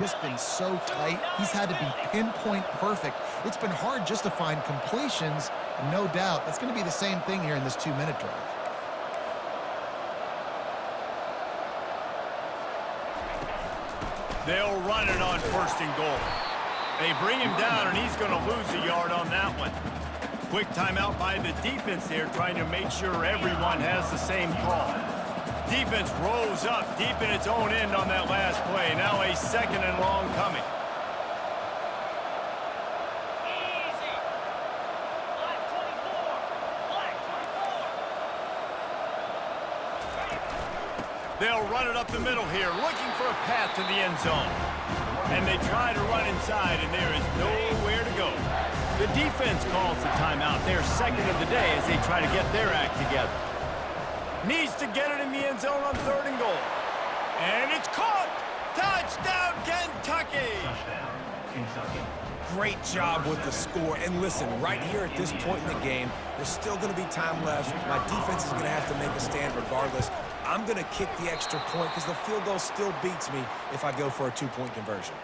just been so tight. He's had to be pinpoint perfect. It's been hard just to find completions. No doubt that's going to be the same thing here in this 2-minute drive. They'll run it on 1st and goal. They bring him down, and he's going to lose a yard on that one. Quick timeout by the defense there, trying to make sure everyone has the same call. Defense rolls up deep in its own end on that last play. Now a 2nd and long coming. They'll run it up the middle here, looking for a path to the end zone. And they try to run inside, and there is nowhere to go. The defense calls the timeout, their 2nd of the day, as they try to get their act together. Needs to get it in the end zone on 3rd and goal. And it's caught! Touchdown, Kentucky! Great job with the score. And listen, right here at this point in the game, there's still going to be time left. My defense is going to have to make a stand regardless. I'm going to kick the extra point because the field goal still beats me if I go for a 2-point conversion.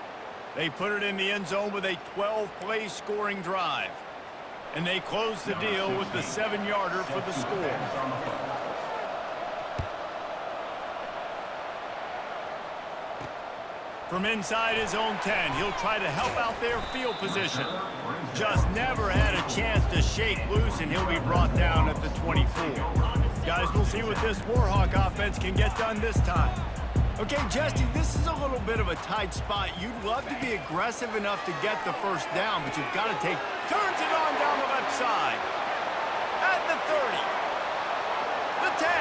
They put it in the end zone with a 12-play scoring drive. And they close the deal with the 7-yarder for the score. From inside his own 10, he'll try to help out their field position. Just never had a chance to shake loose, and he'll be brought down at the 24. Guys, we'll see what this Warhawk offense can get done this time. Okay, Jesse, this is a little bit of a tight spot. You'd love to be aggressive enough to get the 1st down, but you've got to turns it on down the left side. At the 30. The 10.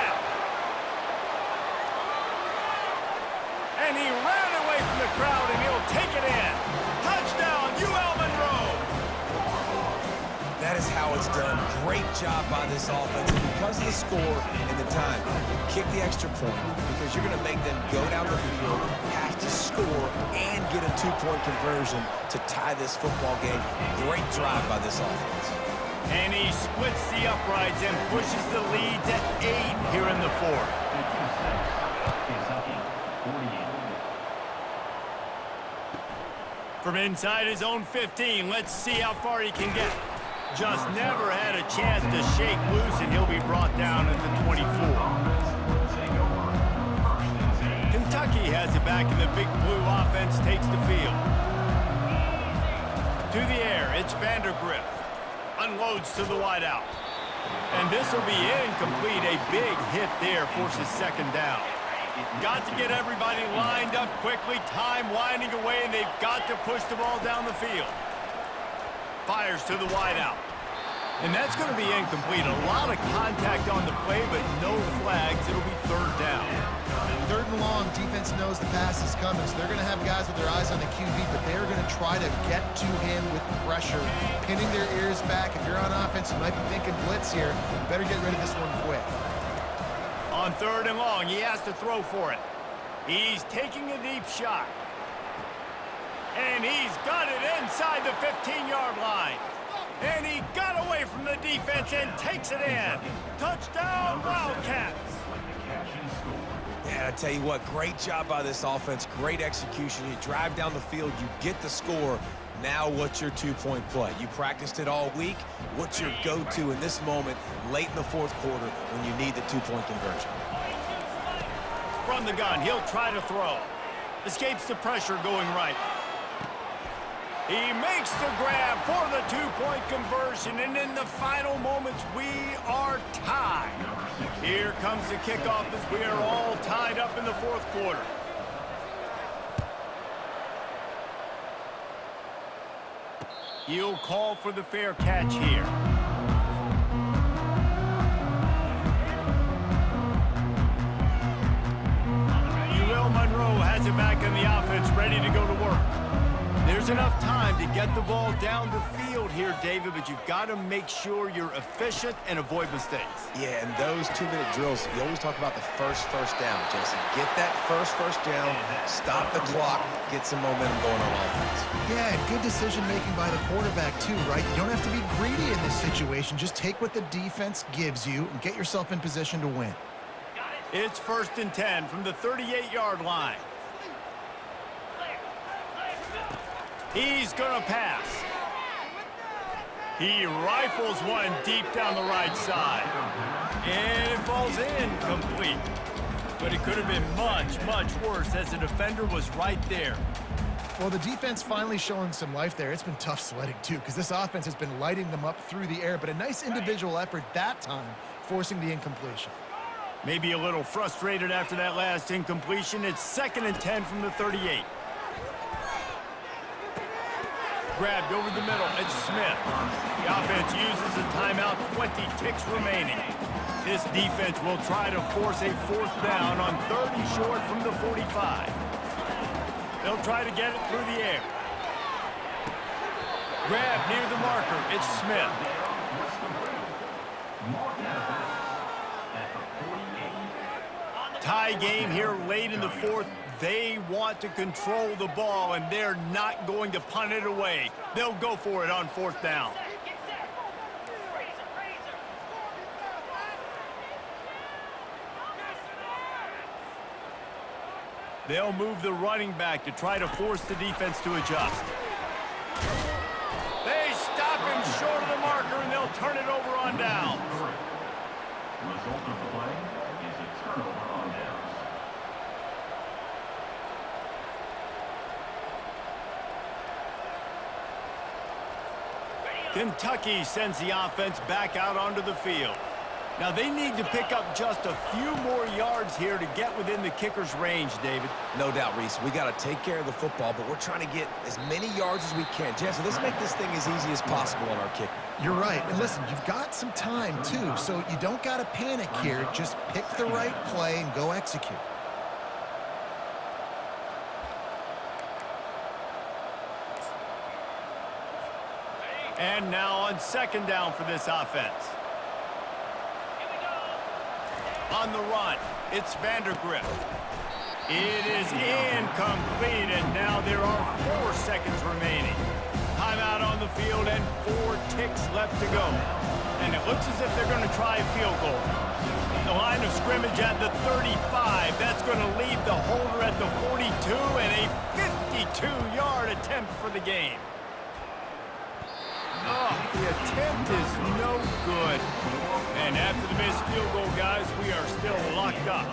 And he ran away from the crowd, and he'll take it in. Touchdown, UL Monroe. That is how it's done. Great job by this offense. And because of the score and the time, kick the extra point because you're going to make them go down the field, have to score, and get a 2-point conversion to tie this football game. Great drive by this offense. And he splits the uprights and pushes the lead to 8 here in the 4th. From inside his own 15, let's see how far he can get. Just never had a chance to shake loose, and he'll be brought down at the 24. Kentucky has it back, and the Big Blue offense takes the field. To the air, it's Vandergriff. Unloads to the wideout. And this will be incomplete. A big hit there forces 2nd down. Got to get everybody lined up quickly. Time winding away, and they've got to push the ball down the field. Fires to the wideout. And that's going to be incomplete. A lot of contact on the play, but no flags. It'll be 3rd down. 3rd and long, defense knows the pass is coming, so they're going to have guys with their eyes on the QB, but they're going to try to get to him with pressure, pinning their ears back. If you're on offense, you might be thinking blitz here. You better get rid of this one quick. On 3rd and long, he has to throw for it. He's taking a deep shot. And he's got it inside the 15-yard line. And he got away from the defense and takes it in. Touchdown, Wildcats. And I tell you what, great job by this offense. Great execution. You drive down the field, you get the score. Now what's your 2-point play? You practiced it all week. What's your go-to in this moment late in the 4th quarter when you need the 2-point conversion? From the gun, he'll try to throw. Escapes the pressure going right. He makes the grab for the 2-point conversion, and in the final moments, we are tied. Here comes the kickoff as we are all tied up in the 4th quarter. He'll call for the fair catch here. UL Monroe has it back in the offense, ready to go to work. There's enough time to get the ball down the field here, David, but you've got to make sure you're efficient and avoid mistakes. Yeah, and those 2-minute drills, you always talk about the first down, Jesse. Get that first down, stop the clock, get some momentum going on offense. Yeah, and good decision-making by the quarterback, too, right? You don't have to be greedy in this situation. Just take what the defense gives you and get yourself in position to win. It's 1st and 10 from the 38-yard line. He's going to pass. He rifles one deep down the right side. And it falls incomplete. But it could have been much, much worse as the defender was right there. Well, the defense finally showing some life there. It's been tough sledding, too, because this offense has been lighting them up through the air, but a nice individual effort that time, forcing the incompletion. Maybe a little frustrated after that last incompletion. It's 2nd and 10 from the 38. Grabbed over the middle. It's Smith. The offense uses a timeout, 20 ticks remaining. This defense will try to force a 4th down on 30 short from the 45. They'll try to get it through the air. Grab near the marker. It's Smith. Tie game here late in the 4th. They want to control the ball, and they're not going to punt it away. They'll go for it on 4th down. They'll move the running back to try to force the defense to adjust. They stop him short of the marker, and they'll turn it over on downs. Result of the play is a turnover on downs. Kentucky sends the offense back out onto the field. Now, they need to pick up just a few more yards here to get within the kicker's range, David. No doubt, Reese. We got to take care of the football, but we're trying to get as many yards as we can. Jensen, let's make this thing as easy as possible on our kicker. You're right. And listen, you've got some time, too, so you don't got to panic here. Just pick the right play and go execute. And now on 2nd down for this offense. On the run, it's Vandergrift. It is incomplete, and now there are 4 seconds remaining. Timeout on the field and 4 ticks left to go. And it looks as if they're going to try a field goal. The line of scrimmage at the 35. That's going to leave the holder at the 42 and a 52-yard attempt for the game. Oh, the attempt is no good. And after the missed field goal, guys, we are still locked up.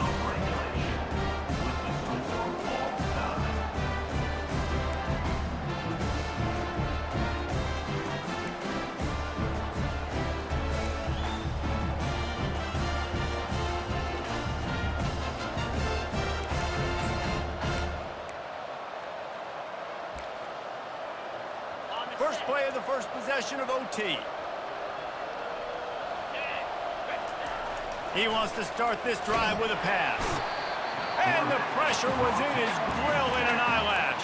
First play of the first possession of OT. He wants to start this drive with a pass. And the pressure was in his grill in an eyelash.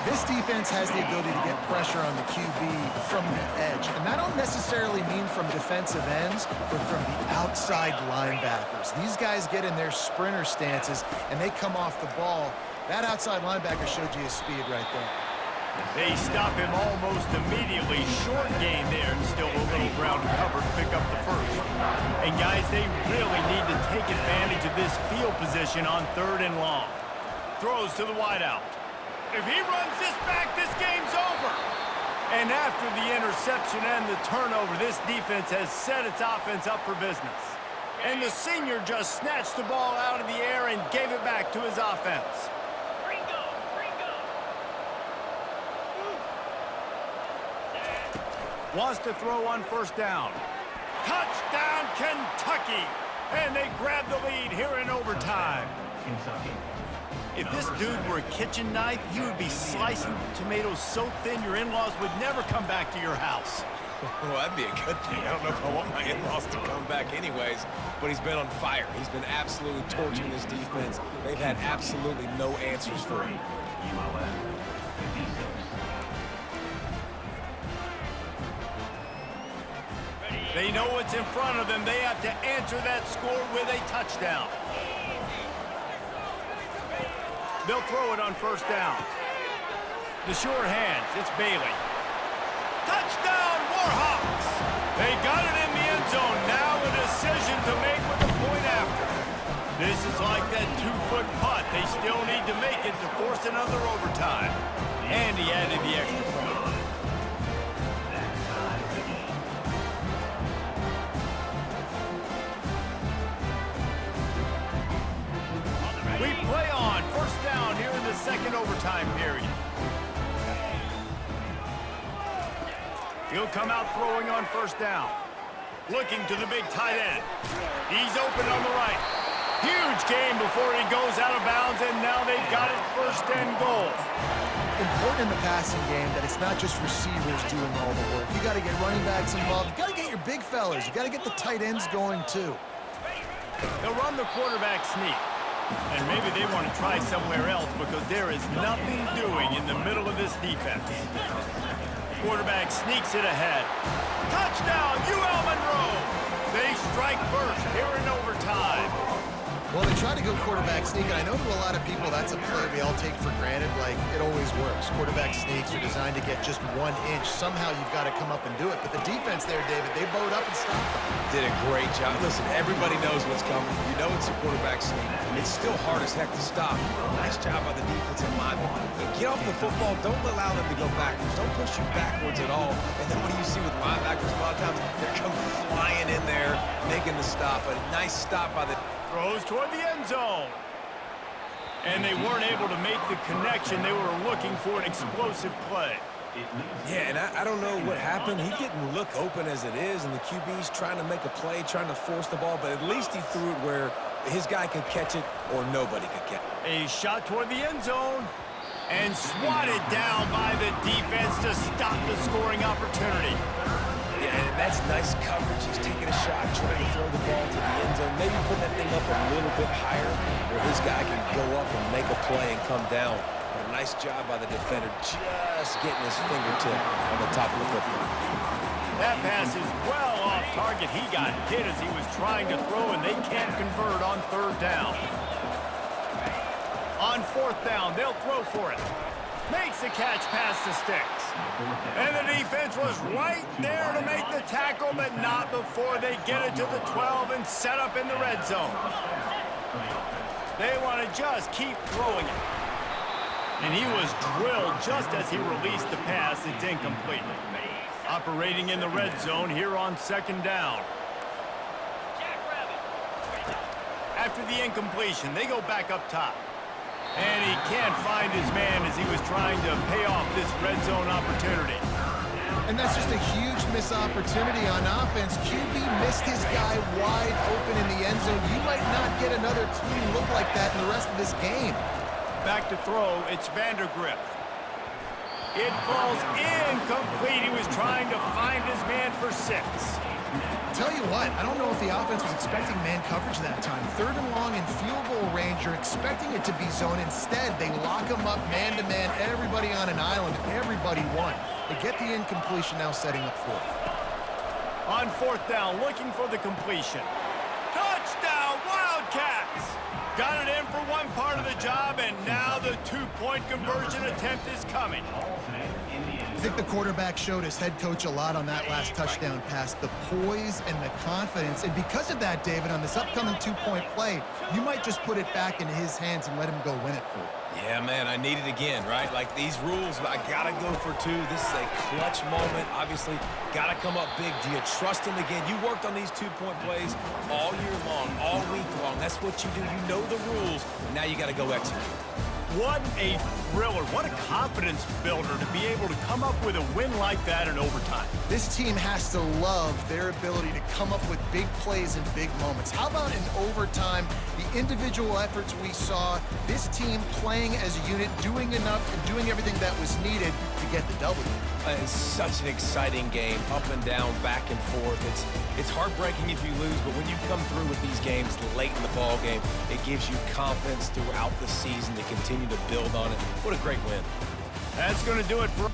This defense has the ability to get pressure on the QB from the edge. And that don't necessarily mean from defensive ends, but from the outside linebackers. These guys get in their sprinter stances, and they come off the ball. That outside linebacker showed you his speed right there. They stop him almost immediately. Short gain there, and still a little ground to cover to pick up the first. And guys, they really need to take advantage of this field position on 3rd and long. Throws to the wideout. If he runs this back, this game's over. And after the interception and the turnover, this defense has set its offense up for business. And the senior just snatched the ball out of the air and gave it back to his offense. Wants to throw on 1st down. Touchdown, Kentucky! And they grab the lead here in overtime. If this dude were a kitchen knife, he would be slicing tomatoes so thin your in-laws would never come back to your house. Well, that'd be a good thing. I don't know if I want my in-laws to come back anyways, but he's been on fire. He's been absolutely torching this defense. They've had absolutely no answers for him. They know what's in front of them. They have to answer that score with a touchdown. They'll throw it on 1st down. The short hands, it's Bailey. Touchdown, Warhawks! They got it in the end zone. Now a decision to make with the point after. This is like that 2-foot putt. They still need to make it to force another overtime. And and he added the extra point. We play on first down here in the second overtime period. He'll come out throwing on first down. Looking to the big tight end. He's open on the right. Huge game before he goes out of bounds, and now they've got it first and goal. Important in the passing game that it's not just receivers doing all the work. You got to get running backs involved. You got to get your big fellas. You got to get the tight ends going too. They'll run the quarterback sneak. And maybe they want to try somewhere else because there is nothing doing in the middle of this defense. Quarterback sneaks it ahead. Touchdown, UL Monroe! They strike first here in overtime. Well, they try to go quarterback sneak, and I know to a lot of people that's a play we all take for granted, like it always works. Quarterback sneaks are designed to get just 1 inch. Somehow you've got to come up and do it. But the defense there, David, they bowed up and stopped them. Did a great job. Listen, everybody knows what's coming. You know it's a quarterback sneak. It's still hard as heck to stop. Nice job by the defense in my mind. Get off the football. Don't allow them to go backwards. Don't push you backwards at all. And then what do you see with linebackers a lot of times? They're come flying in there, making the stop. A nice stop by the... Throws toward the end zone. And they weren't able to make the connection. They were looking for an explosive play. Yeah, and I don't know what happened. He didn't look open as it is, and the QB's trying to make a play, trying to force the ball, but at least he threw it where his guy could catch it or nobody could catch it. A shot toward the end zone. And swatted down by the defense to stop the scoring opportunity. Yeah, and that's nice coverage. He's taking a shot, trying to throw the ball to the end zone. Maybe put that thing up a little bit higher where his guy can go up and make a play and come down. But a nice job by the defender just getting his fingertip on the top of the football. That pass is well off target. He got hit as he was trying to throw, and they can't convert on third down. On fourth down, they'll throw for it. Makes the catch past the sticks. And the defense was right there to make the tackle, but not before they get it to the 12 and set up in the red zone. They want to just keep throwing it. And he was drilled just as he released the pass. It's incomplete. Operating in the red zone here on second down. After the incompletion, they go back up top. And he can't find his man as he was trying to pay off this red zone opportunity. And that's just a huge missed opportunity on offense. QB missed his guy wide open in the end zone. You might not get another clean look like that in the rest of this game. Back to throw, it's Vandergriff. It falls incomplete. He was trying to find his man for 6. Tell you what, I don't know if the offense was expecting man coverage that time. Third and long in field goal range, you're expecting it to be zone. Instead, they lock him up man-to-man, everybody on an island, everybody won. They get the incompletion, now setting up fourth. On fourth down, looking for the completion. Touchdown, Wildcats! Got it in for one part of the job, and now the 2-point conversion attempt is coming. I think the quarterback showed his head coach a lot on that last touchdown pass, the poise and the confidence. And because of that, David, on this upcoming 2-point play, you might just put it back into his hands and let him go win it for you. Yeah, man, I need it again, right? Like these rules, I got to go for 2. This is a clutch moment. Obviously, got to come up big. Do you trust him again? You worked on these 2-point plays all year long, all week long. That's what you do. You know the rules. Now you got to go execute. What a thriller. What a confidence builder to be able to come up with a win like that in overtime. This team has to love their ability to come up with big plays and big moments. How about in overtime, the individual efforts we saw, this team playing as a unit, doing enough and doing everything that was needed to get the W. It's such an exciting game, up and down, back and forth. It's heartbreaking if you lose, but when you come through with these games late in the ball game, it gives you confidence throughout the season to continue to build on it. What a great win. That's going to do it for